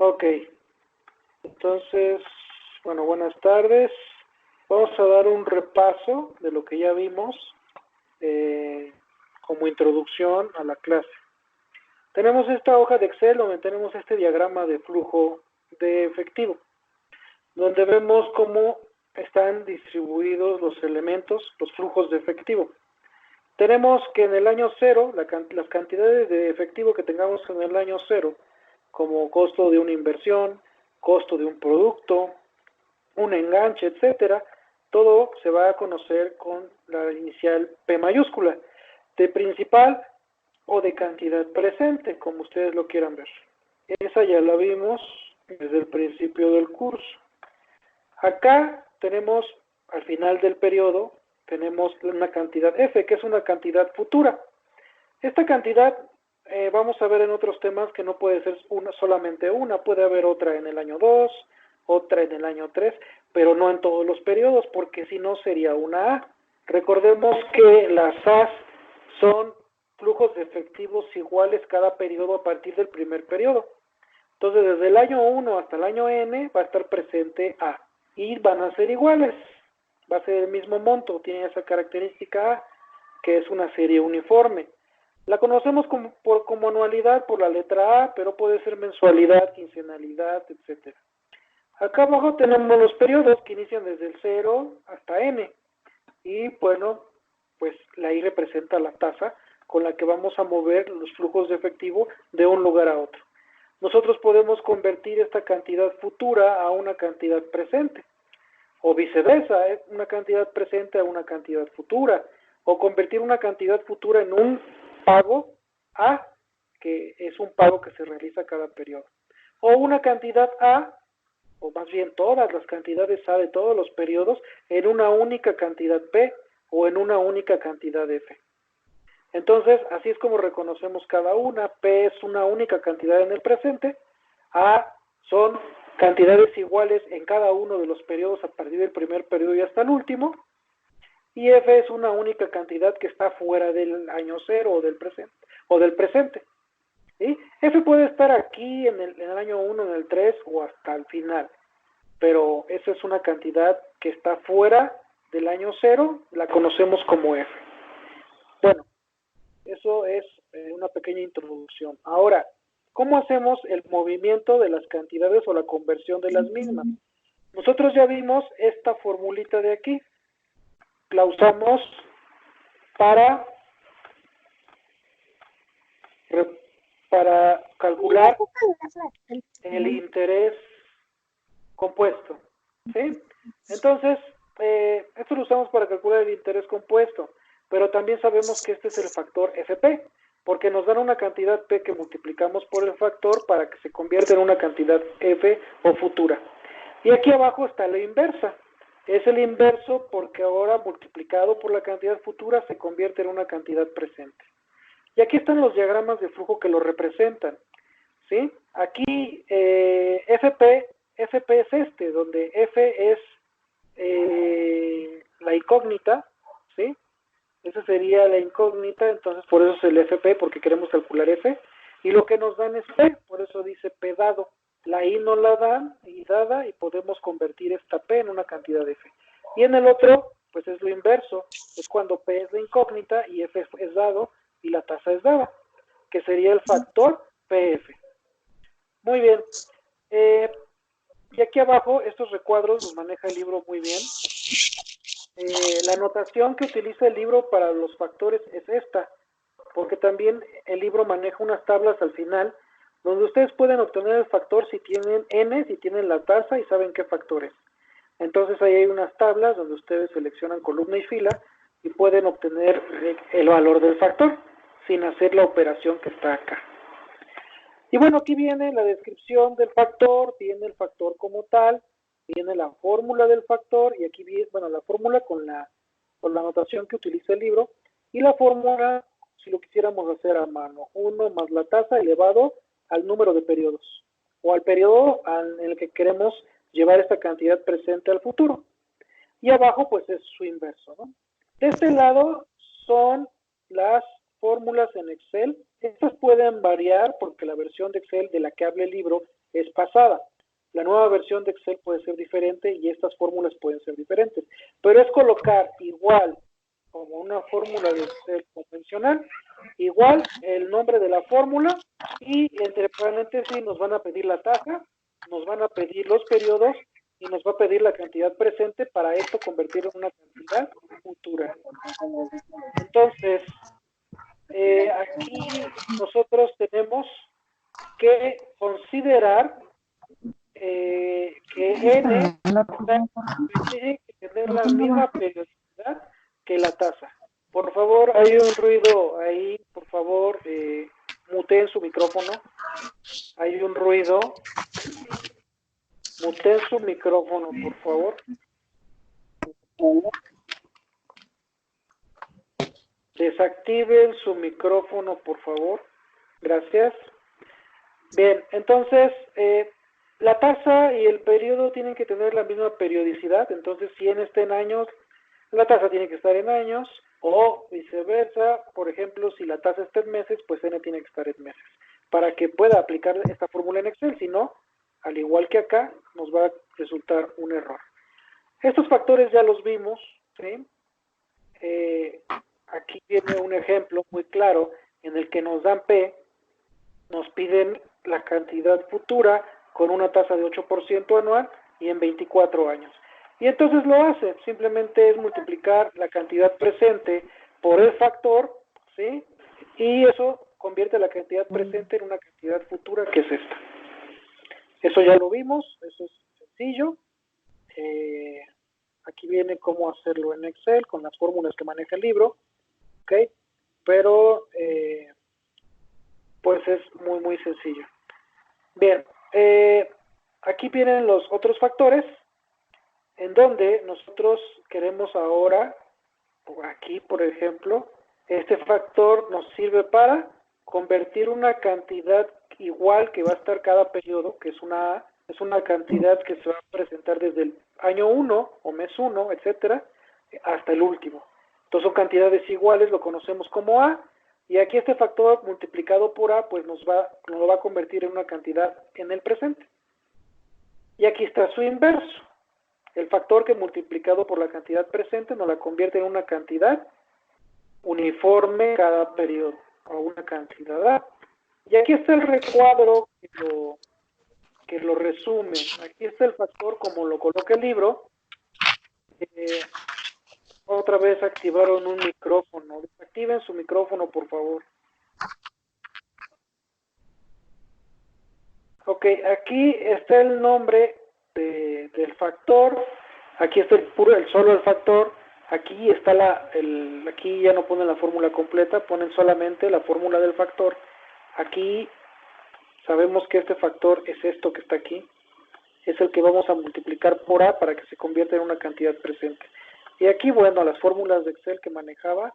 Ok, entonces, bueno, buenas tardes. Vamos a dar un repaso de lo que ya vimos como introducción a la clase. Tenemos esta hoja de Excel donde tenemos este diagrama de flujo de efectivo, donde vemos cómo están distribuidos los elementos, los flujos de efectivo. Tenemos que en el año cero, las cantidades de efectivo que tengamos en el año cero, como costo de una inversión, costo de un producto, un enganche, etcétera, todo se va a conocer con la inicial P mayúscula, de principal o de cantidad presente, como ustedes lo quieran ver. Esa ya la vimos desde el principio del curso. Acá tenemos, al final del periodo, tenemos una cantidad F, que es una cantidad futura. Esta cantidad, vamos a ver en otros temas que no puede ser solamente una, puede haber otra en el año 2, otra en el año 3, pero no en todos los periodos, porque si no sería una A. Recordemos que las A's son flujos de efectivos iguales cada periodo a partir del primer periodo. Entonces, desde el año 1 hasta el año N va a estar presente A. Y van a ser iguales. Va a ser el mismo monto, tiene esa característica A, que es una serie uniforme. La conocemos como anualidad por la letra A, pero puede ser mensualidad, quincenalidad, etc. Acá abajo tenemos los periodos que inician desde el 0 hasta N. Y bueno, pues la I representa la tasa con la que vamos a mover los flujos de efectivo de un lugar a otro. Nosotros podemos convertir esta cantidad futura a una cantidad presente, o viceversa, una cantidad presente a una cantidad futura, o convertir una cantidad futura en un pago A, que es un pago que se realiza cada periodo, o una cantidad A, o más bien todas las cantidades A de todos los periodos, en una única cantidad P, o en una única cantidad F. Entonces, así es como reconocemos cada una. P es una única cantidad en el presente. A son cantidades iguales en cada uno de los periodos a partir del primer periodo y hasta el último. Y F es una única cantidad que está fuera del año cero o del presente. ¿Sí? F puede estar aquí en el año 1, en el 3 o hasta el final. Pero esa es una cantidad que está fuera del año cero, la conocemos como F. Bueno, eso es una pequeña introducción. Ahora, ¿cómo hacemos el movimiento de las cantidades o la conversión de las mismas? Nosotros ya vimos esta formulita de aquí. La usamos para calcular el interés compuesto. ¿Sí? Entonces, esto lo usamos para calcular el interés compuesto, pero también sabemos que este es el factor FP, porque nos dan una cantidad P que multiplicamos por el factor para que se convierta en una cantidad F o futura. Y aquí abajo está la inversa. Es el inverso porque ahora multiplicado por la cantidad futura se convierte en una cantidad presente. Y aquí están los diagramas de flujo que lo representan. ¿Sí? Aquí FP es este, donde F es la incógnita, ¿sí? Esa sería la incógnita, entonces por eso es el FP, porque queremos calcular F, y lo que nos dan es P, por eso dice P dado. La I nos la dan, y dada, y podemos convertir esta P en una cantidad de F. Y en el otro, pues es lo inverso, es cuando P es la incógnita y F es dado, y la tasa es dada, que sería el factor PF. Muy bien. Y aquí abajo, estos recuadros los maneja el libro muy bien. La notación que utiliza el libro para los factores es esta, porque también el libro maneja unas tablas al final, donde ustedes pueden obtener el factor si tienen n, si tienen la tasa y saben qué factor es. Entonces ahí hay unas tablas donde ustedes seleccionan columna y fila y pueden obtener el valor del factor sin hacer la operación que está acá. Y bueno, aquí viene la descripción del factor, viene el factor como tal, viene la fórmula del factor, y aquí viene, bueno, la fórmula con la notación que utiliza el libro, y la fórmula, si lo quisiéramos hacer a mano, 1 más la tasa elevado al número de periodos, o al periodo en el que queremos llevar esta cantidad presente al futuro. Y abajo, pues, es su inverso, ¿no? De este lado son las fórmulas en Excel. Estas pueden variar porque la versión de Excel de la que habla el libro es pasada. La nueva versión de Excel puede ser diferente y estas fórmulas pueden ser diferentes, pero es colocar igual como una fórmula de Excel convencional, igual el nombre de la fórmula y entre paréntesis nos van a pedir la tasa, nos van a pedir los periodos y nos va a pedir la cantidad presente para esto convertir en una cantidad futura. Entonces, aquí nosotros tenemos que considerar que N tiene que tener la misma periodicidad que la tasa. Por favor, hay un ruido ahí, por favor, muteen su micrófono. Hay un ruido. Muteen su micrófono, por favor. Desactiven su micrófono, por favor. Gracias. Bien, entonces, la tasa y el periodo tienen que tener la misma periodicidad. Entonces, si N está en años, la tasa tiene que estar en años, o viceversa. Por ejemplo, si la tasa está en meses, pues N tiene que estar en meses, para que pueda aplicar esta fórmula en Excel. Si no, al igual que acá, nos va a resultar un error. Estos factores ya los vimos, ¿sí? Aquí viene un ejemplo muy claro en el que nos dan P, nos piden la cantidad futura con una tasa de 8% anual y en 24 años. Y entonces lo hace, simplemente es multiplicar la cantidad presente por el factor, ¿sí? Y eso convierte la cantidad presente en una cantidad futura, que es esta. Eso ya lo vimos, eso es sencillo. Aquí viene cómo hacerlo en Excel con las fórmulas que maneja el libro, ¿ok? Pero, pues es muy sencillo. Bien, aquí vienen los otros factores, en donde nosotros queremos ahora, aquí por ejemplo, este factor nos sirve para convertir una cantidad igual que va a estar cada periodo, que es una cantidad que se va a presentar desde el año 1 o mes 1, etcétera, hasta el último. Entonces son cantidades iguales, lo conocemos como A, y aquí este factor multiplicado por A, pues nos lo va a convertir en una cantidad en el presente. Y aquí está su inverso. El factor que multiplicado por la cantidad presente nos la convierte en una cantidad uniforme cada periodo, o una cantidad A. Y aquí está el recuadro que lo resume. Aquí está el factor como lo coloca el libro. Otra vez activaron un micrófono. Desactiven su micrófono, por favor. Ok, aquí está el nombre del factor. Aquí está solo el factor. Aquí está aquí ya no ponen la fórmula completa, ponen solamente la fórmula del factor. Aquí sabemos que este factor es esto que está aquí. Es el que vamos a multiplicar por A para que se convierta en una cantidad presente. Y aquí, bueno, las fórmulas de Excel que manejaba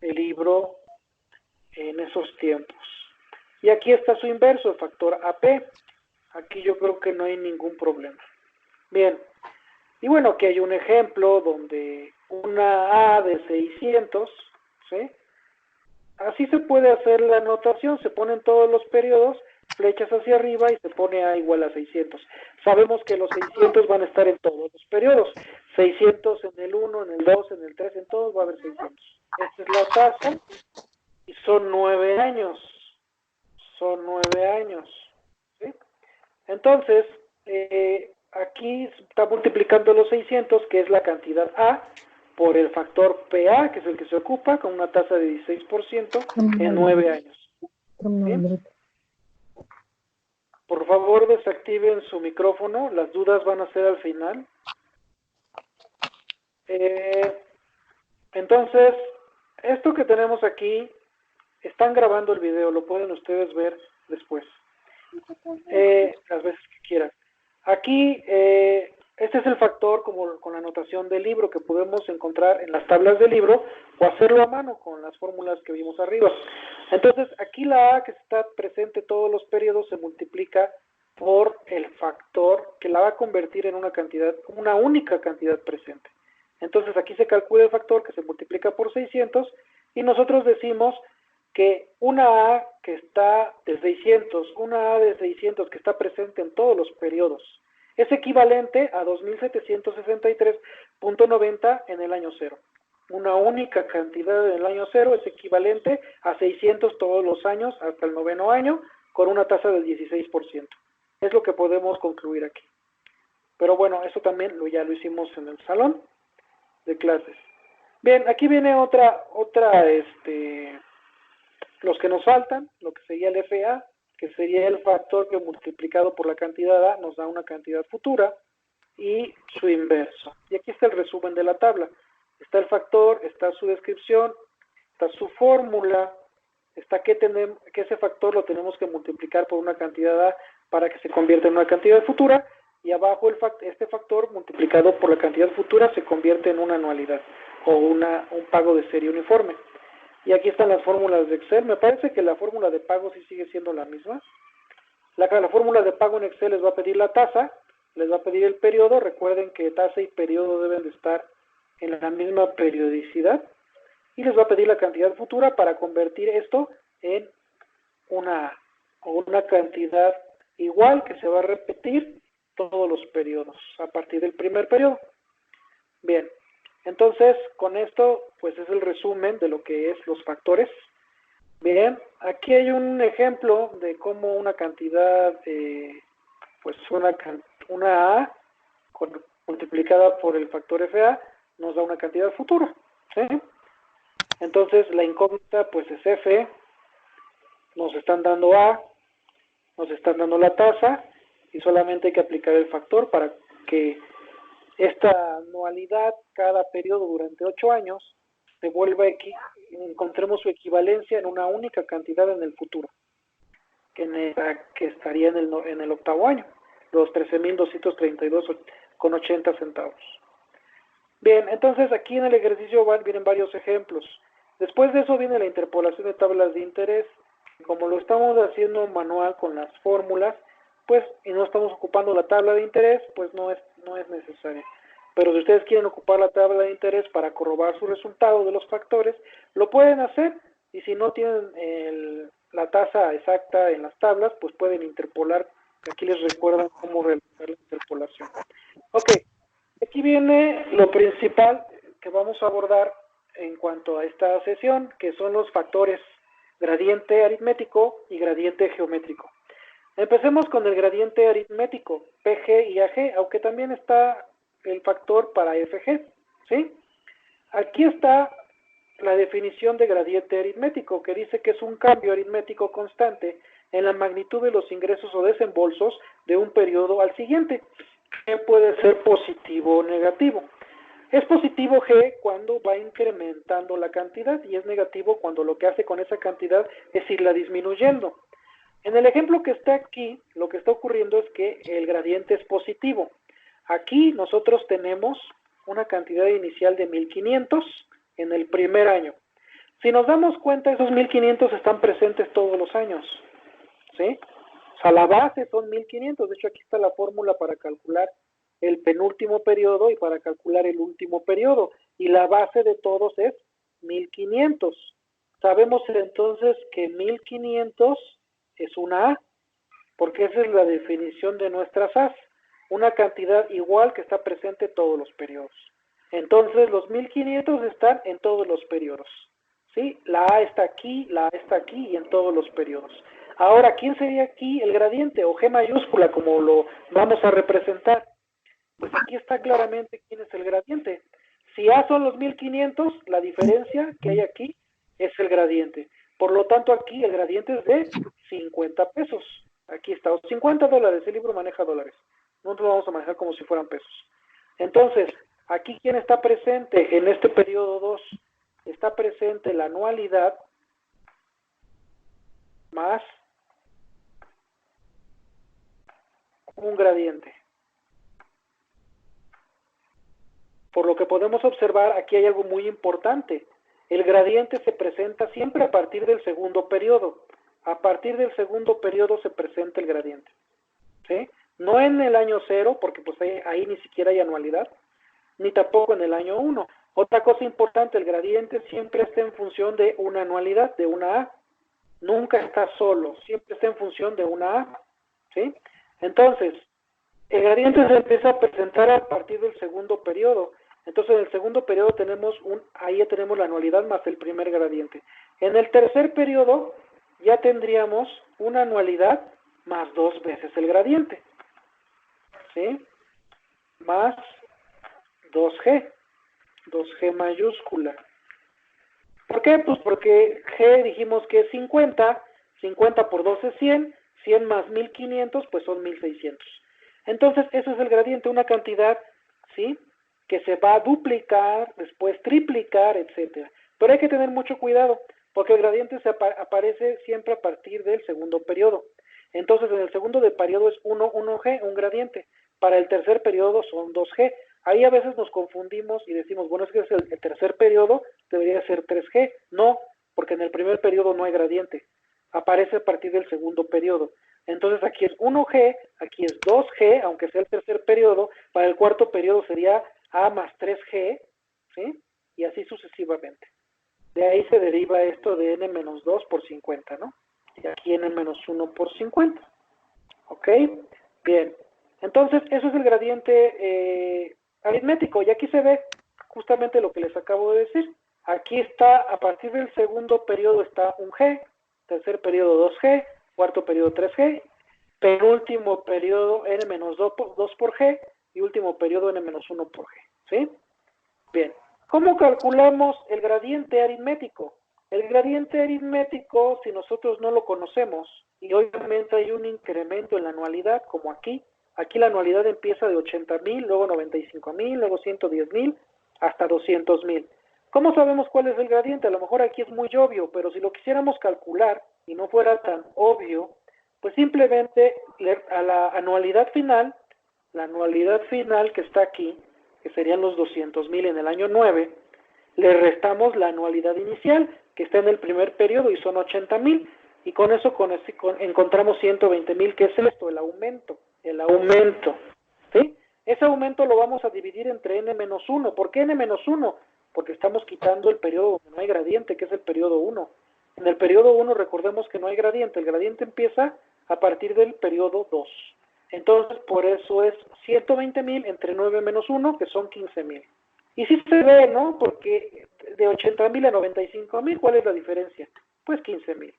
el libro en esos tiempos. Y aquí está su inverso, el factor AP. Aquí yo creo que no hay ningún problema. Bien. Y bueno, aquí hay un ejemplo donde una A de 600, ¿sí? Así se puede hacer la anotación, se ponen todos los periodos, flechas hacia arriba y se pone A igual a 600. Sabemos que los 600 van a estar en todos los periodos. 600 en el 1, en el 2, en el 3, en todos va a haber 600. Esta es la tasa y son 9 años. Son 9 años. ¿Sí? Entonces, aquí está multiplicando los 600, que es la cantidad A, por el factor PA, que es el que se ocupa, con una tasa de 16% en 9 años. ¿Sí? Por favor, desactiven su micrófono, las dudas van a ser al final. Entonces, esto que tenemos aquí, están grabando el video, lo pueden ustedes ver después, las veces que quieran. Aquí, este es el factor como con la anotación del libro que podemos encontrar en las tablas del libro o hacerlo a mano con las fórmulas que vimos arriba. Entonces, aquí la A que está presente todos los periodos se multiplica por el factor que la va a convertir en una única cantidad presente. Entonces, aquí se calcula el factor que se multiplica por 600 y nosotros decimos que una A que está de 600, una A de 600 que está presente en todos los periodos, es equivalente a 2763.90 en el año cero. Una única cantidad en el año cero es equivalente a 600 todos los años hasta el noveno año, con una tasa del 16%. Es lo que podemos concluir aquí. Pero bueno, eso también ya lo hicimos en el salón de clases. Bien, aquí viene los que nos faltan, lo que sería el FA, que sería el factor que multiplicado por la cantidad A nos da una cantidad futura, y su inverso. Y aquí está el resumen de la tabla. Está el factor, está su descripción, está su fórmula, está que ese factor lo tenemos que multiplicar por una cantidad A para que se convierta en una cantidad futura, y abajo este factor multiplicado por la cantidad futura se convierte en una anualidad o un pago de serie uniforme. Y aquí están las fórmulas de Excel. Me parece que la fórmula de pago sí sigue siendo la misma. La fórmula de pago en Excel les va a pedir la tasa, les va a pedir el periodo. Recuerden que tasa y periodo deben de estar en la misma periodicidad. Y les va a pedir la cantidad futura para convertir esto en una cantidad igual que se va a repetir todos los periodos a partir del primer periodo. Bien, entonces con esto pues es el resumen de lo que es los factores. Bien, aquí hay un ejemplo de cómo una cantidad, pues una A multiplicada por el factor FA nos da una cantidad futura, ¿sí? Entonces la incógnita pues es F, nos están dando A, nos están dando la tasa, y solamente hay que aplicar el factor para que esta anualidad cada periodo durante 8 años se vuelva encontremos su equivalencia en una única cantidad en el futuro, que estaría en el octavo año, los 13.232,80 centavos. Bien, entonces aquí en el ejercicio vienen varios ejemplos. Después de eso viene la interpolación de tablas de interés. Como lo estamos haciendo manual con las fórmulas, pues, y no estamos ocupando la tabla de interés, pues no es necesaria. Pero si ustedes quieren ocupar la tabla de interés para corroborar su resultado de los factores, lo pueden hacer, y si no tienen la tasa exacta en las tablas, pues pueden interpolar. Aquí les recuerdan cómo realizar la interpolación. Ok, aquí viene lo principal que vamos a abordar en cuanto a esta sesión, que son los factores gradiente aritmético y gradiente geométrico. Empecemos con el gradiente aritmético, PG y AG, aunque también está el factor para FG, ¿sí? Aquí está la definición de gradiente aritmético, que dice que es un cambio aritmético constante en la magnitud de los ingresos o desembolsos de un periodo al siguiente, que puede ser positivo o negativo. Es positivo G cuando va incrementando la cantidad, y es negativo cuando lo que hace con esa cantidad es irla disminuyendo. En el ejemplo que está aquí, lo que está ocurriendo es que el gradiente es positivo. Aquí nosotros tenemos una cantidad inicial de 1.500 en el primer año. Si nos damos cuenta, esos 1.500 están presentes todos los años, ¿sí? O sea, la base son 1.500. De hecho, aquí está la fórmula para calcular el penúltimo periodo y para calcular el último periodo. Y la base de todos es 1.500. Sabemos entonces que 1.500 es una A, porque esa es la definición de nuestras A's, una cantidad igual que está presente en todos los periodos. Entonces los 1.500 están en todos los periodos, ¿sí? La A está aquí, la A está aquí y en todos los periodos. Ahora, ¿quién sería aquí el gradiente o G mayúscula, como lo vamos a representar? Pues aquí está claramente quién es el gradiente. Si A son los 1.500, la diferencia que hay aquí es el gradiente. Por lo tanto, aquí el gradiente es de 50 pesos. Aquí está, $50. El libro maneja dólares. Nosotros lo vamos a manejar como si fueran pesos. Entonces, aquí ¿quién está presente en este periodo 2? Está presente la anualidad más un gradiente. Por lo que podemos observar, aquí hay algo muy importante. El gradiente se presenta siempre a partir del segundo periodo. A partir del segundo periodo se presenta el gradiente, ¿sí? No en el año 0, porque pues ahí ni siquiera hay anualidad, ni tampoco en el año 1. Otra cosa importante, el gradiente siempre está en función de una anualidad, de una A. nunca está solo, siempre está en función de una A, ¿sí? Entonces, el gradiente se empieza a presentar a partir del segundo periodo. Entonces, en el segundo periodo ahí ya tenemos la anualidad más el primer gradiente. En el tercer periodo ya tendríamos una anualidad más 2 veces el gradiente, ¿sí? Más 2G, 2G mayúscula. ¿Por qué? Pues porque G dijimos que es 50, 50 por 2 es 100, 100 más 1500 pues son 1600. Entonces, eso es el gradiente, una cantidad, ¿sí? Que se va a duplicar, después triplicar, etcétera. Pero hay que tener mucho cuidado, porque el gradiente aparece siempre a partir del segundo periodo. Entonces, en el segundo de periodo es 1G, un gradiente. Para el tercer periodo son 2G. Ahí a veces nos confundimos y decimos, bueno, es que es el tercer periodo, debería ser 3G. No, porque en el primer periodo no hay gradiente. Aparece a partir del segundo periodo. Entonces aquí es 1G, aquí es 2G, aunque sea el tercer periodo. Para el cuarto periodo sería A más 3G, ¿sí? Y así sucesivamente. De ahí se deriva esto de n menos 2 por 50, ¿no? Y aquí n menos 1 por 50. ¿Ok? Bien. Entonces, eso es el gradiente aritmético. Y aquí se ve justamente lo que les acabo de decir. Aquí está, a partir del segundo periodo está 1G, tercer periodo 2G, cuarto periodo 3G, penúltimo periodo n menos 2 por G y último periodo n menos 1 por G. ¿Sí? Bien. ¿Cómo calculamos el gradiente aritmético? El gradiente aritmético, si nosotros no lo conocemos, y obviamente hay un incremento en la anualidad, como aquí la anualidad empieza de 80,000, luego 95,000, luego 110,000, hasta 200,000. ¿Cómo sabemos cuál es el gradiente? A lo mejor aquí es muy obvio, pero si lo quisiéramos calcular y no fuera tan obvio, pues simplemente a la anualidad final que está aquí, que serían los 200,000 en el año 9, le restamos la anualidad inicial, que está en el primer periodo y son 80,000, y con eso encontramos 120,000, que es esto, el aumento, ¿sí? Ese aumento lo vamos a dividir entre n-1. ¿Por qué n-1? Porque estamos quitando el periodo donde no hay gradiente, que es el periodo 1. En el periodo 1 recordemos que no hay gradiente, el gradiente empieza a partir del periodo 2. Entonces, por eso es 120,000 entre 9 menos 1, que son 15,000. Y sí se ve, ¿no? Porque de 80,000 a 95,000, ¿cuál es la diferencia? Pues 15,000.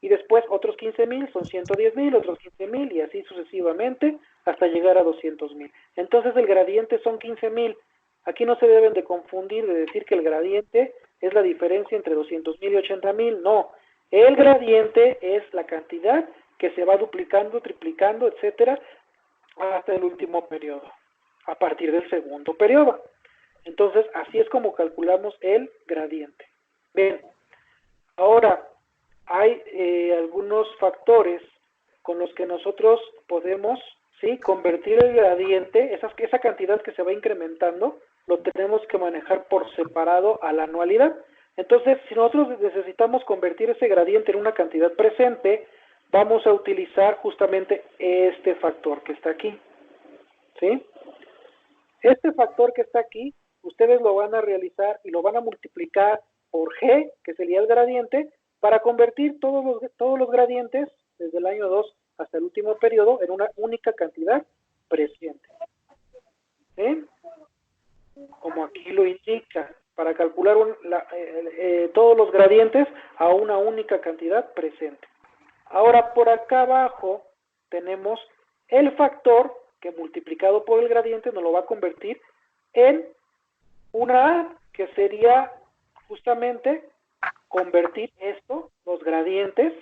Y después otros 15,000 son 110,000, otros 15,000 y así sucesivamente hasta llegar a 200,000. Entonces el gradiente son 15,000. Aquí no se deben de confundir de decir que el gradiente es la diferencia entre 200,000 y 80,000. No, el gradiente es la cantidad que se va duplicando, triplicando, etcétera, hasta el último periodo, a partir del segundo periodo. Entonces, así es como calculamos el gradiente. Bien, ahora hay algunos factores con los que nosotros podemos, ¿sí?, convertir el gradiente, esa cantidad que se va incrementando, lo tenemos que manejar por separado a la anualidad. Entonces, si nosotros necesitamos convertir ese gradiente en una cantidad presente, vamos a utilizar justamente este factor que está aquí, ¿sí? Este factor que está aquí, ustedes lo van a realizar y lo van a multiplicar por G, que sería el gradiente, para convertir todos los gradientes, desde el año 2 hasta el último periodo, en una única cantidad presente. ¿Sí? Como aquí lo indica, para calcular todos los gradientes a una única cantidad presente. Ahora, por acá abajo tenemos el factor que multiplicado por el gradiente nos lo va a convertir en una A, que sería justamente convertir los gradientes,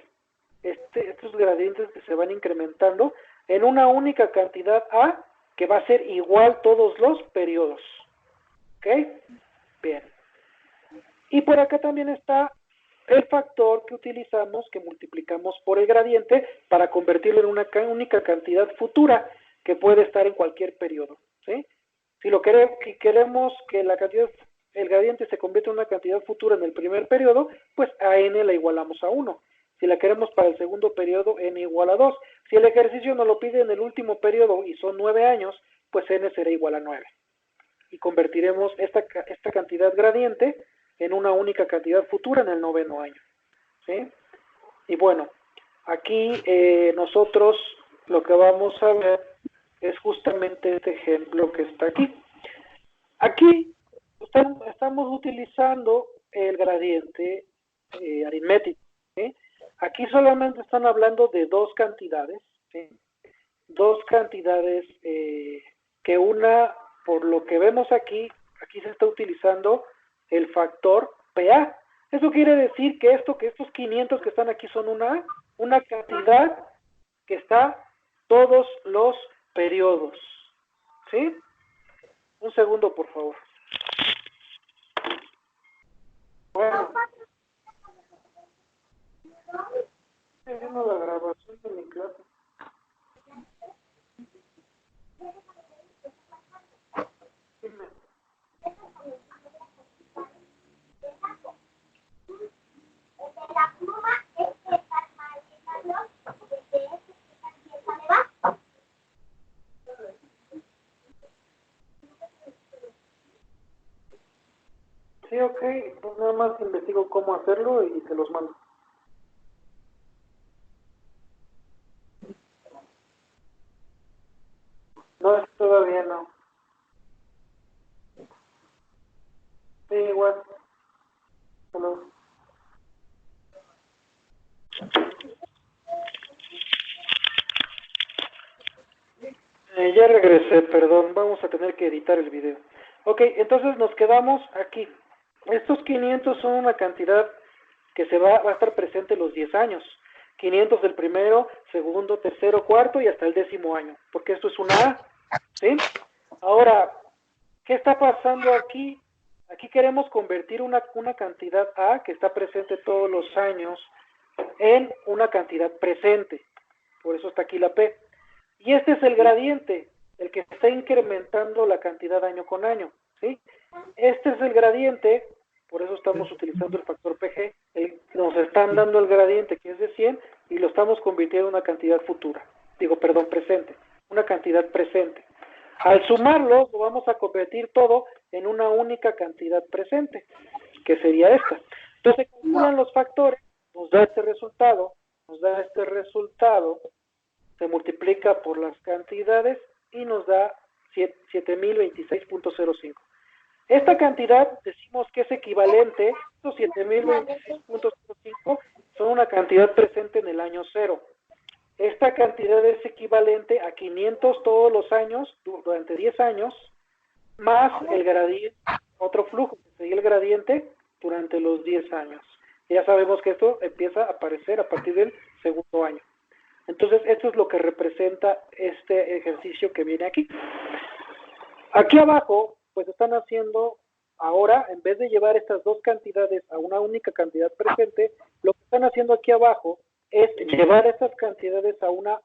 estos gradientes que se van incrementando, en una única cantidad A, que va a ser igual todos los periodos. ¿Ok? Bien. Y por acá también está el factor que utilizamos, que multiplicamos por el gradiente para convertirlo en una única cantidad futura que puede estar en cualquier periodo, ¿sí? Si queremos que el gradiente se convierta en una cantidad futura en el primer periodo, pues a n la igualamos a 1. Si la queremos para el segundo periodo, n igual a 2. Si el ejercicio nos lo pide en el último periodo y son 9 años, pues n será igual a 9. Y convertiremos esta cantidad gradiente en una única cantidad futura en el 9º año, ¿sí? Y bueno, aquí nosotros lo que vamos a ver es justamente este ejemplo que está aquí. Aquí estamos utilizando el gradiente aritmético, ¿sí? Aquí solamente están hablando de dos cantidades, ¿sí? Dos cantidades que una, por lo que vemos aquí, aquí se está utilizando el factor PA. Eso quiere decir que que estos 500 que están aquí son una cantidad que está todos los periodos, ¿sí? Un segundo, por favor. Bueno, estoy haciendo la grabación de mi clase. Dime. Sí, ok, pues nada más investigo cómo hacerlo y te los mando. No, todavía no. Sí, igual. Solo... ya regresé, perdón, vamos a tener que editar el video. Ok, entonces nos quedamos aquí. Estos 500 son una cantidad que va a estar presente los 10 años. 500 del primero, segundo, tercero, cuarto y hasta el 10º año, porque esto es una A, ¿sí? Ahora, ¿qué está pasando aquí? Aquí queremos convertir una cantidad A que está presente todos los años en una cantidad presente. Por eso está aquí la P. Y este es el gradiente, el que está incrementando la cantidad año con año, ¿sí? Este es el gradiente, por eso estamos utilizando el factor PG. Nos están dando el gradiente que es de 100 y lo estamos convirtiendo en una cantidad futura. Digo, perdón, presente. Una cantidad presente. Al sumarlo, lo vamos a convertir todo en una única cantidad presente, que sería esta. Entonces, se calculan los factores, nos da este resultado, se multiplica por las cantidades y nos da 7026.05. Esta cantidad decimos que es equivalente, estos 7026.05 son una cantidad presente en el año 0. Esta cantidad es equivalente a 500 todos los años, durante 10 años, más el gradiente, otro flujo, que sería el gradiente durante los 10 años. Ya sabemos que esto empieza a aparecer a partir del segundo año. Entonces, esto es lo que representa este ejercicio que viene aquí. Aquí abajo, pues están haciendo ahora, en vez de llevar estas dos cantidades a una única cantidad presente, lo que están haciendo aquí abajo es llevar estas cantidades a una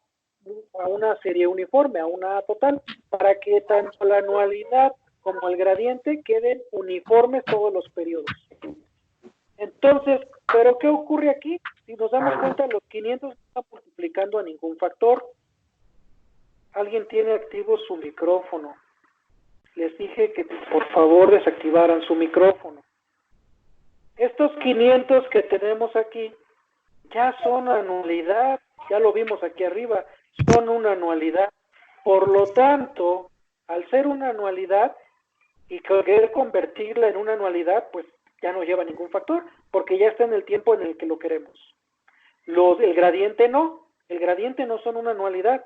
serie uniforme, a una total, para que tanto la anualidad como el gradiente queden uniformes todos los periodos. Entonces, ¿pero qué ocurre aquí? Si nos damos cuenta, los 500 no están multiplicando a ningún factor. Alguien tiene activo su micrófono. Les dije que por favor desactivaran su micrófono. Estos 500 que tenemos aquí ya son anualidad, ya lo vimos aquí arriba, son una anualidad. Por lo tanto, al ser una anualidad y querer convertirla en una anualidad, pues ya no lleva ningún factor, porque ya está en el tiempo en el que lo queremos. El gradiente no son una anualidad.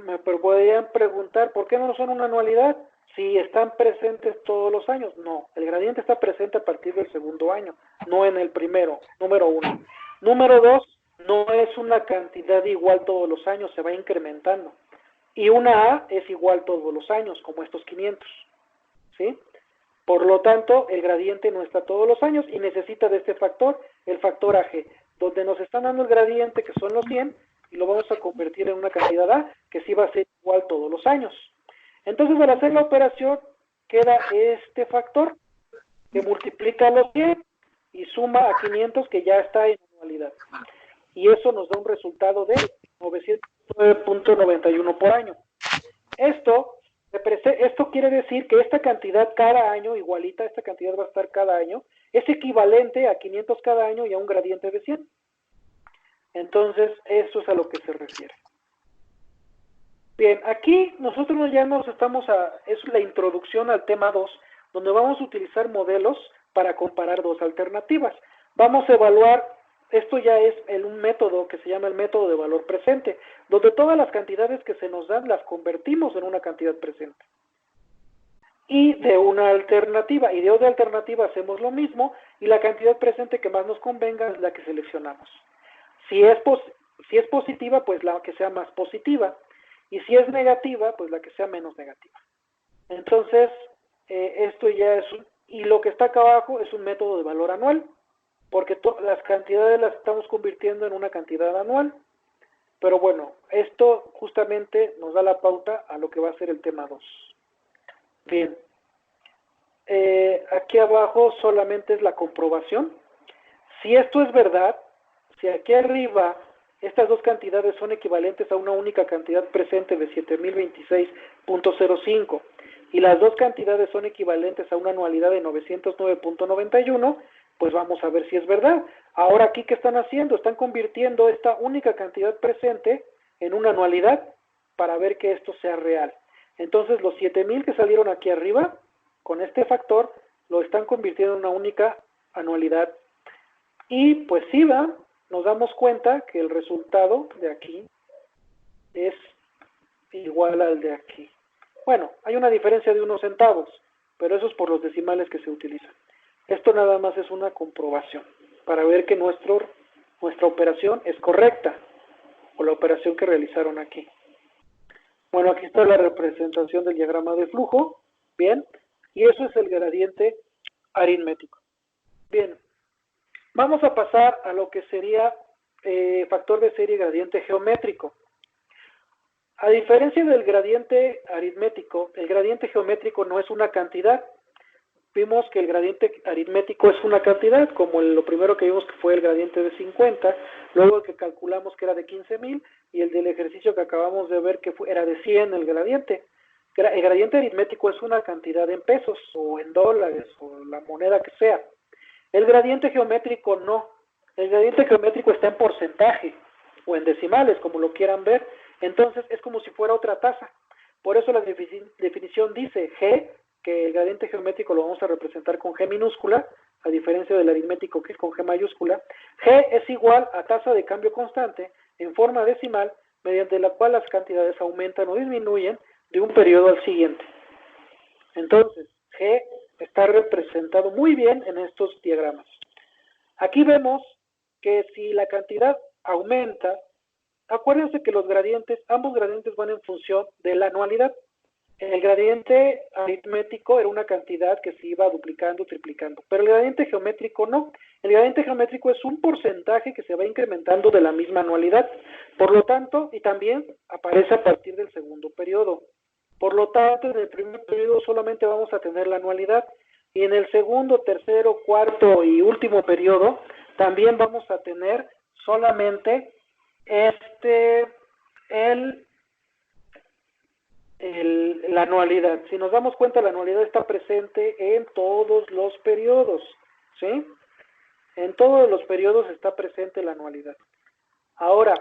Me podrían preguntar, ¿por qué no son una anualidad? Si están presentes todos los años. No, el gradiente está presente a partir del segundo año, no en el primero, número 1. Número 2, no es una cantidad igual todos los años, se va incrementando. Y una A es igual todos los años, como estos 500. ¿Sí? Por lo tanto, el gradiente no está todos los años y necesita de este factor, el factor AG, donde nos están dando el gradiente, que son los 100, y lo vamos a convertir en una cantidad A, que sí va a ser igual todos los años. Entonces, al hacer la operación, queda este factor, que multiplica los 100 y suma a 500, que ya está en anualidad. Y eso nos da un resultado de 909.91 por año. Esto quiere decir que esta cantidad cada año, igualita, esta cantidad va a estar cada año, es equivalente a 500 cada año y a un gradiente de 100. Entonces, eso es a lo que se refiere. Bien, aquí nosotros ya nos es la introducción al tema 2, donde vamos a utilizar modelos para comparar dos alternativas. Vamos a evaluar, esto ya es un método que se llama el método de valor presente, donde todas las cantidades que se nos dan las convertimos en una cantidad presente. Y de una alternativa, y de otra alternativa hacemos lo mismo, y la cantidad presente que más nos convenga es la que seleccionamos. Si es positiva, pues la que sea más positiva, y si es negativa, pues la que sea menos negativa. Entonces, esto ya es y lo que está acá abajo es un método de valor anual, porque las cantidades las estamos convirtiendo en una cantidad anual. Pero bueno, esto justamente nos da la pauta a lo que va a ser el tema 2. Bien, aquí abajo solamente es la comprobación. Si esto es verdad, si aquí arriba estas dos cantidades son equivalentes a una única cantidad presente de 7026.05 y las dos cantidades son equivalentes a una anualidad de 909.91, pues vamos a ver si es verdad. Ahora aquí, ¿qué están haciendo? Están convirtiendo esta única cantidad presente en una anualidad para ver que esto sea real. Entonces los 7000 que salieron aquí arriba, con este factor, lo están convirtiendo en una única anualidad. Y pues sí, nos damos cuenta que el resultado de aquí es igual al de aquí. Bueno, hay una diferencia de unos centavos, pero eso es por los decimales que se utilizan. Esto nada más es una comprobación para ver que nuestra operación es correcta, o la operación que realizaron aquí. Bueno, aquí está la representación del diagrama de flujo, bien, y eso es el gradiente aritmético. Bien, vamos a pasar a lo que sería factor de serie y gradiente geométrico. A diferencia del gradiente aritmético, el gradiente geométrico no es una cantidad. Vimos que el gradiente aritmético es una cantidad, como lo primero que vimos que fue el gradiente de 50, luego el que calculamos que era de 15,000, y el del ejercicio que acabamos de ver que era de 100 el gradiente. El gradiente aritmético es una cantidad en pesos, o en dólares, o la moneda que sea. El gradiente geométrico no. El gradiente geométrico está en porcentaje, o en decimales, como lo quieran ver. Entonces es como si fuera otra tasa. Por eso la definición dice G, que el gradiente geométrico lo vamos a representar con G minúscula, a diferencia del aritmético que es con G mayúscula. G es igual a tasa de cambio constante en forma decimal, mediante la cual las cantidades aumentan o disminuyen de un periodo al siguiente. Entonces, G está representado muy bien en estos diagramas. Aquí vemos que si la cantidad aumenta, acuérdense que ambos gradientes van en función de la anualidad. El gradiente aritmético era una cantidad que se iba duplicando, triplicando, pero el gradiente geométrico no. El gradiente geométrico es un porcentaje que se va incrementando de la misma anualidad. Por lo tanto, y también aparece a partir del segundo periodo. Por lo tanto, en el primer periodo solamente vamos a tener la anualidad, y en el segundo, tercero, cuarto y último periodo también vamos a tener solamente la anualidad. Si nos damos cuenta, la anualidad está presente en todos los periodos, ¿sí? En todos los periodos está presente la anualidad. Ahora,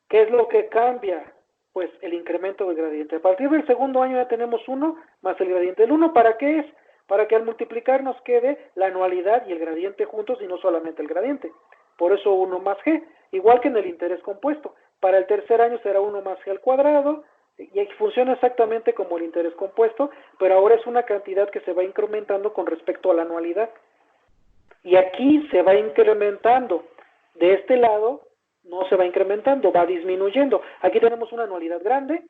¿qué es lo que cambia? Pues el incremento del gradiente. A partir del segundo año ya tenemos 1 más el gradiente. ¿El 1 para qué es? Para que al multiplicar nos quede la anualidad y el gradiente juntos y no solamente el gradiente. Por eso 1 más G, igual que en el interés compuesto. Para el tercer año será 1 más G al cuadrado, y funciona exactamente como el interés compuesto, pero ahora es una cantidad que se va incrementando con respecto a la anualidad. Y aquí se va incrementando. De este lado no se va incrementando, va disminuyendo. Aquí tenemos una anualidad grande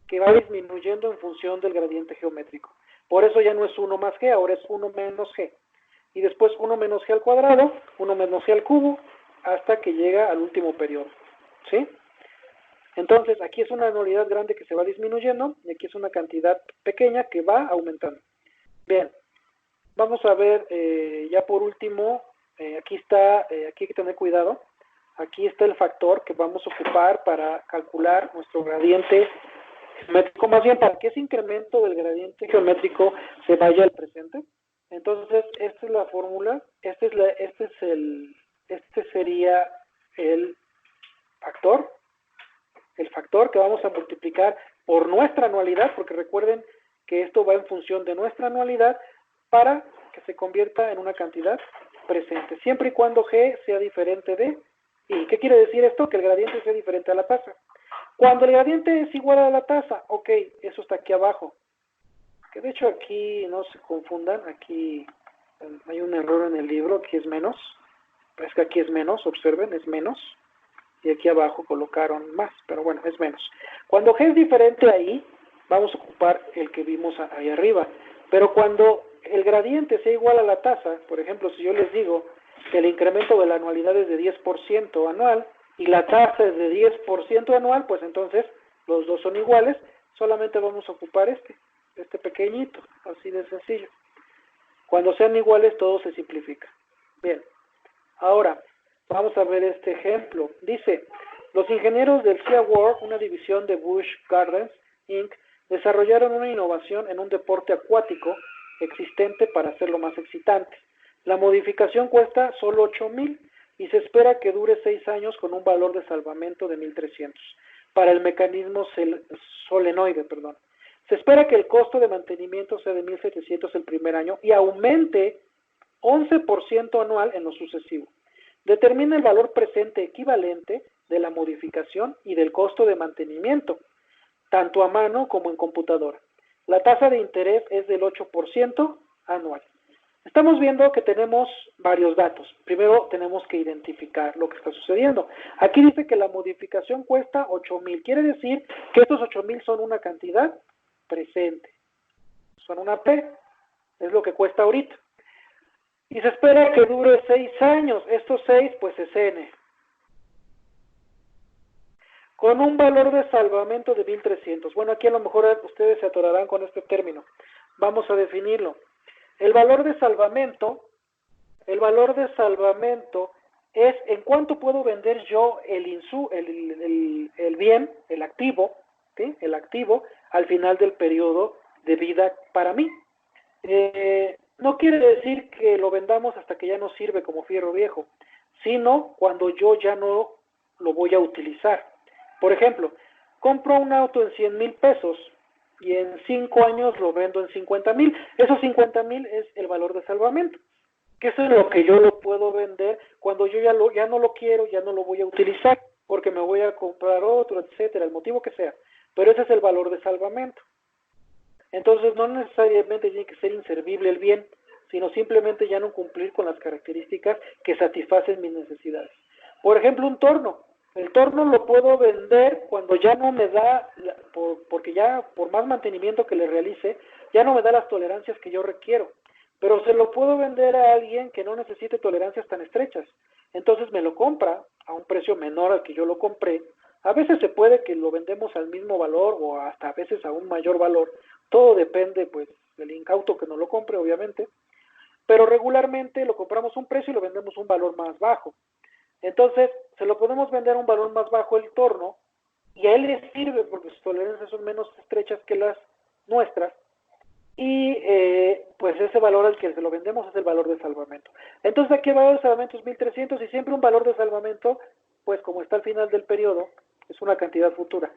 que va disminuyendo en función del gradiente geométrico. Por eso ya no es 1 más G, ahora es 1 menos G. Y después 1 menos G al cuadrado, 1 menos G al cubo, hasta que llega al último periodo. ¿Sí? Entonces, aquí es una anualidad grande que se va disminuyendo, y aquí es una cantidad pequeña que va aumentando. Bien, vamos a ver ya por último, aquí hay que tener cuidado. Aquí está el factor que vamos a ocupar para calcular nuestro gradiente geométrico, más bien para que ese incremento del gradiente geométrico se vaya al presente. Entonces, esta es la fórmula, este sería el factor, el factor que vamos a multiplicar por nuestra anualidad, porque recuerden que esto va en función de nuestra anualidad para que se convierta en una cantidad presente, siempre y cuando G sea diferente de I. ¿Qué quiere decir esto? Que el gradiente sea diferente a la tasa. Cuando el gradiente es igual a la tasa, ok, eso está aquí abajo. Que de hecho aquí no se confundan, aquí hay un error en el libro, aquí es menos. Es que aquí es menos, observen, es menos. Y aquí abajo colocaron más, pero bueno, es menos. Cuando G es diferente ahí, vamos a ocupar el que vimos ahí arriba. Pero cuando el gradiente sea igual a la tasa, por ejemplo, si yo les digo que el incremento de la anualidad es de 10% anual y la tasa es de 10% anual, pues entonces los dos son iguales, solamente vamos a ocupar este pequeñito, así de sencillo. Cuando sean iguales, todo se simplifica. Bien, ahora vamos a ver este ejemplo. Dice, los ingenieros del SeaWorld, una división de Busch Gardens, Inc., desarrollaron una innovación en un deporte acuático existente para hacerlo más excitante. La modificación cuesta solo $8,000 y se espera que dure 6 años con un valor de salvamento de $1,300 para el mecanismo solenoide, perdón. Se espera que el costo de mantenimiento sea de $1,700 el primer año y aumente 11% anual en lo sucesivo. Determina el valor presente equivalente de la modificación y del costo de mantenimiento, tanto a mano como en computadora. La tasa de interés es del 8% anual. Estamos viendo que tenemos varios datos. Primero tenemos que identificar lo que está sucediendo. Aquí dice que la modificación cuesta $8,000. Quiere decir que estos $8,000 son una cantidad presente. Son una P. Es lo que cuesta ahorita. Y se espera que dure 6 años. Estos 6 pues es N. Con un valor de salvamento de 1,300. Bueno, aquí a lo mejor ustedes se atorarán con este término. Vamos a definirlo. El valor de salvamento es en cuánto puedo vender yo el bien, el activo, ¿sí? El activo al final del periodo de vida para mí. No quiere decir que lo vendamos hasta que ya no sirve como fierro viejo, sino cuando yo ya no lo voy a utilizar. Por ejemplo, compro un auto en 100,000 pesos y en 5 años lo vendo en 50,000. Esos 50,000 es el valor de salvamento, que eso es lo que yo lo puedo vender cuando yo ya no lo quiero, ya no lo voy a utilizar, porque me voy a comprar otro, etcétera, el motivo que sea. Pero ese es el valor de salvamento. Entonces no necesariamente tiene que ser inservible el bien, sino simplemente ya no cumplir con las características que satisfacen mis necesidades. Por ejemplo, un torno. El torno lo puedo vender cuando ya no me da, porque ya por más mantenimiento que le realice, ya no me da las tolerancias que yo requiero. Pero se lo puedo vender a alguien que no necesite tolerancias tan estrechas. Entonces me lo compra a un precio menor al que yo lo compré. A veces se puede que lo vendemos al mismo valor o hasta a veces a un mayor valor. Todo depende pues del incauto que nos lo compre, obviamente. Pero regularmente lo compramos a un precio y lo vendemos a un valor más bajo. Entonces, se lo podemos vender a un valor más bajo el torno y a él le sirve porque sus tolerancias son menos estrechas que las nuestras y pues ese valor al que se lo vendemos es el valor de salvamento. Entonces aquí el valor de salvamento es 1,300 y siempre un valor de salvamento, pues como está al final del periodo, es una cantidad futura,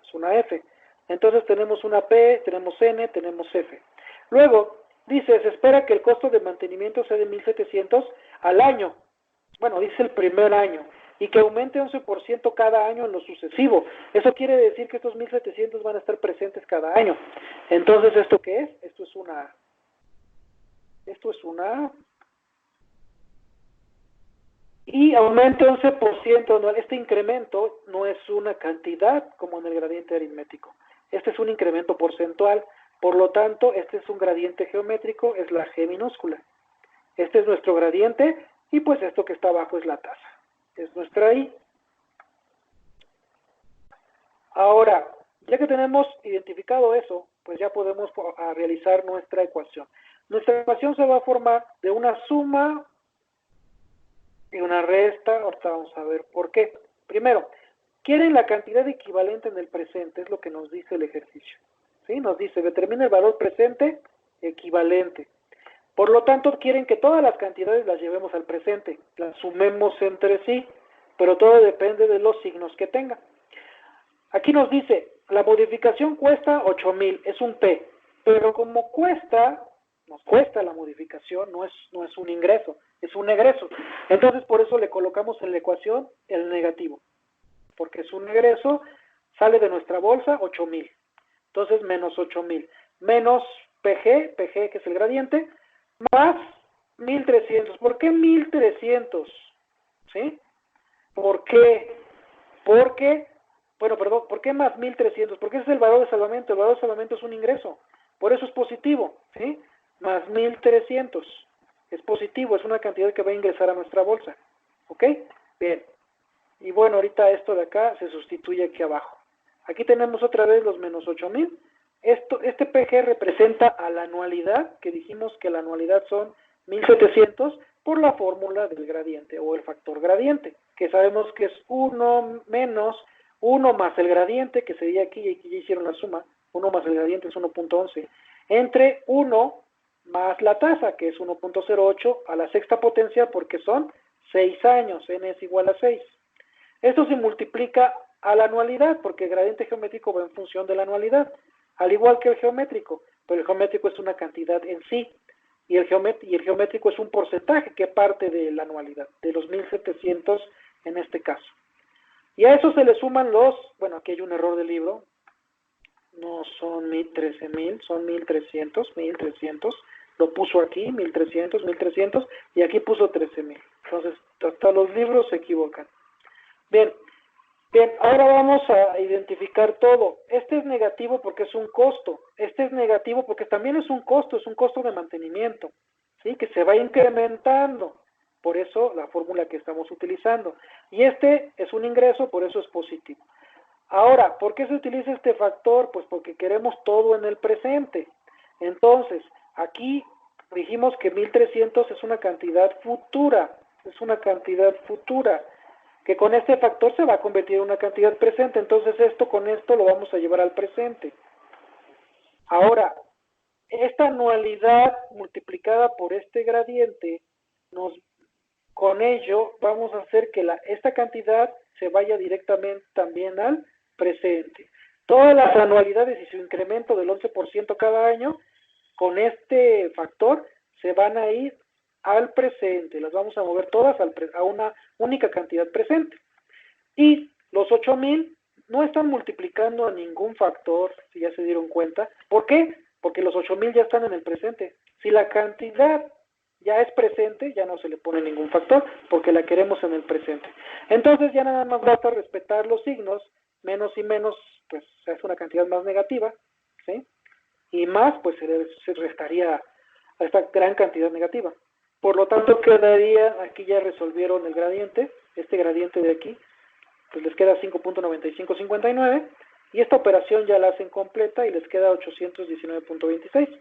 es una F. Entonces tenemos una P, tenemos N, tenemos F. Luego, dice, se espera que el costo de mantenimiento sea de 1,700 al año. Bueno, dice el primer año, y que aumente 11% cada año en lo sucesivo. Eso quiere decir que estos 1,700 van a estar presentes cada año. Entonces, ¿esto qué es? Esto es una... Y aumente 11% anual. Este incremento no es una cantidad como en el gradiente aritmético. Este es un incremento porcentual. Por lo tanto, este es un gradiente geométrico, es la G minúscula. Este es nuestro gradiente. Y pues esto que está abajo es la tasa, es nuestra I. Ahora, ya que tenemos identificado eso, pues ya podemos realizar nuestra ecuación. Nuestra ecuación se va a formar de una suma y una resta. Ahorita vamos a ver por qué. Primero, quieren la cantidad equivalente en el presente, es lo que nos dice el ejercicio. ¿Sí? Nos dice, determina el valor presente equivalente. Por lo tanto, quieren que todas las cantidades las llevemos al presente, las sumemos entre sí. pero todo depende de los signos que tenga. Aquí nos dice, la modificación cuesta 8,000, es un P, pero como nos cuesta la modificación, no es un ingreso, es un egreso. Entonces por eso le colocamos en la ecuación el negativo, porque es un egreso, sale de nuestra bolsa 8,000. Entonces menos 8,000, menos PG que es el gradiente, más 1,300. ¿Por qué 1,300? ¿Sí? ¿Por qué? Porque, bueno, perdón, ¿por qué más 1,300? Porque ese es el valor de salvamento. El valor de salvamento es un ingreso. Por eso es positivo, ¿sí? Más 1,300. Es positivo, es una cantidad que va a ingresar a nuestra bolsa. ¿Ok? Bien. Y bueno, ahorita esto de acá se sustituye aquí abajo. Aquí tenemos otra vez los menos 8,000. Este PG representa a la anualidad, que dijimos que la anualidad son 1,700 por la fórmula del gradiente o el factor gradiente, que sabemos que es 1 menos 1 más el gradiente, que sería aquí, y aquí ya hicieron la suma, 1 más el gradiente es 1.11, entre 1 más la tasa, que es 1.08 a la sexta potencia, porque son 6 años, n es igual a 6. Esto se multiplica a la anualidad, porque el gradiente geométrico va en función de la anualidad, al igual que el geométrico, pero el geométrico es una cantidad en sí, y el geométrico es un porcentaje que parte de la anualidad, de los 1,700 en este caso. Y a eso se le suman bueno, aquí hay un error del libro, no son 13,000, son 1,300, lo puso aquí, 1,300, y aquí puso 13,000. Entonces, hasta los libros se equivocan. Bien, ahora vamos a identificar todo. Este es negativo porque es un costo. Este es negativo porque también es un costo de mantenimiento, ¿sí? Que se va incrementando. Por eso la fórmula que estamos utilizando. Y este es un ingreso, por eso es positivo. Ahora, ¿por qué se utiliza este factor? Pues porque queremos todo en el presente. Entonces, aquí dijimos que 1,300 es una cantidad futura. Que con este factor se va a convertir en una cantidad presente. Entonces con esto lo vamos a llevar al presente. Ahora, esta anualidad multiplicada por este gradiente, con ello vamos a hacer que esta cantidad se vaya directamente también al presente. Todas las anualidades y su incremento del 11% cada año, con este factor, se van a ir al presente. Las vamos a mover todas a una única cantidad presente. Y los 8,000 no están multiplicando a ningún factor, si ya se dieron cuenta. ¿Por qué? Porque los 8,000 ya están en el presente. Si la cantidad ya es presente, ya no se le pone ningún factor, porque la queremos en el presente. Entonces ya nada más basta respetar los signos, menos y menos, pues es una cantidad más negativa, ¿sí? Y más, pues se restaría a esta gran cantidad negativa. Por lo tanto, quedaría, aquí ya resolvieron el gradiente, este gradiente de aquí, pues les queda 5.9559, y esta operación ya la hacen completa y les queda 819.26.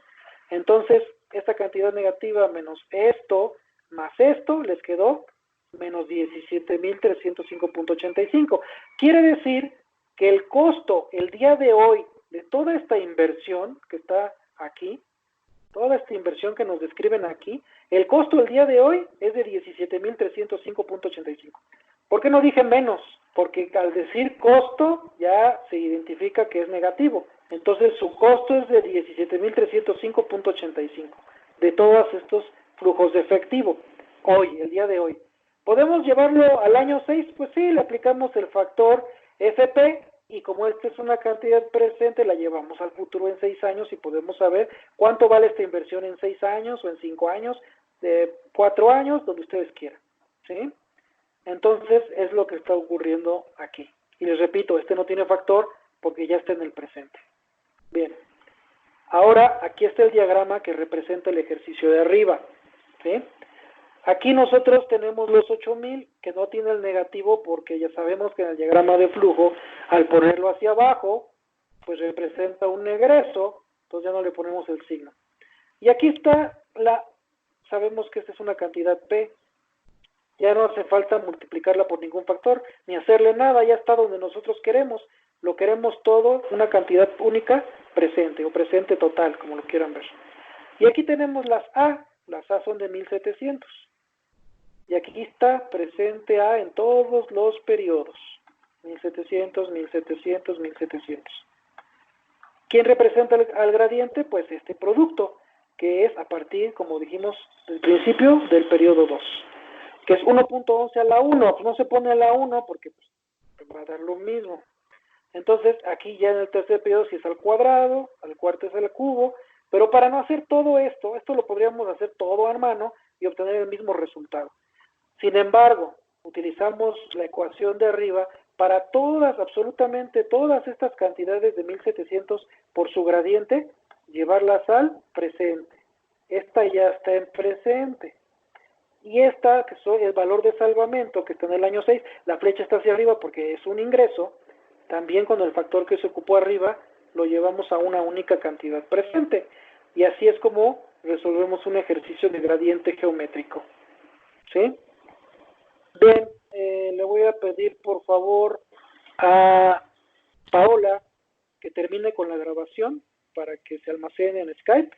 Entonces, esta cantidad negativa menos esto, más esto, les quedó menos 17.305.85. Quiere decir que el costo, el día de hoy, de toda esta inversión que está aquí, toda esta inversión que nos describen aquí, el costo el día de hoy es de 17.305.85. ¿Por qué no dije menos? Porque al decir costo ya se identifica que es negativo. Entonces su costo es de 17.305.85 de todos estos flujos de efectivo hoy, el día de hoy. ¿Podemos llevarlo al año 6? Pues sí, le aplicamos el factor FP y como esta es una cantidad presente, la llevamos al futuro en 6 años y podemos saber cuánto vale esta inversión en 6 años o en 5 años, de 4 años, donde ustedes quieran, ¿sí? Entonces es lo que está ocurriendo aquí. Y les repito, este no tiene factor porque ya está en el presente. Bien. Ahora, aquí está el diagrama que representa el ejercicio de arriba, ¿sí? Aquí nosotros tenemos los 8,000 que no tiene el negativo porque ya sabemos que en el diagrama de flujo, al ponerlo hacia abajo, pues representa un egreso, entonces ya no le ponemos el signo. Y aquí está sabemos que esta es una cantidad P, ya no hace falta multiplicarla por ningún factor, ni hacerle nada, ya está donde nosotros queremos, lo queremos todo, una cantidad única, presente, o presente total, como lo quieran ver. Y aquí tenemos las A son de 1,700. Y aquí está presente A en todos los periodos. 1700, 1700, 1700. ¿Quién representa al gradiente? Pues este producto, que es a partir, como dijimos, del principio del periodo 2, que es 1.11 a la 1. Pues no se pone a la 1 porque pues, va a dar lo mismo. Entonces, aquí ya en el tercer periodo si es al cuadrado, al cuarto es al cubo, pero para no hacer todo esto, esto lo podríamos hacer todo a mano y obtener el mismo resultado. Sin embargo, utilizamos la ecuación de arriba para todas, absolutamente todas estas cantidades de 1700 por su gradiente, llevarlas al presente. Esta ya está en presente. Y esta, que es el valor de salvamento, que está en el año 6, la flecha está hacia arriba porque es un ingreso, también con el factor que se ocupó arriba, lo llevamos a una única cantidad presente. Y así es como resolvemos un ejercicio de gradiente geométrico. ¿Sí? Bien, le voy a pedir por favor a Paola que termine con la grabación para que se almacene en Skype.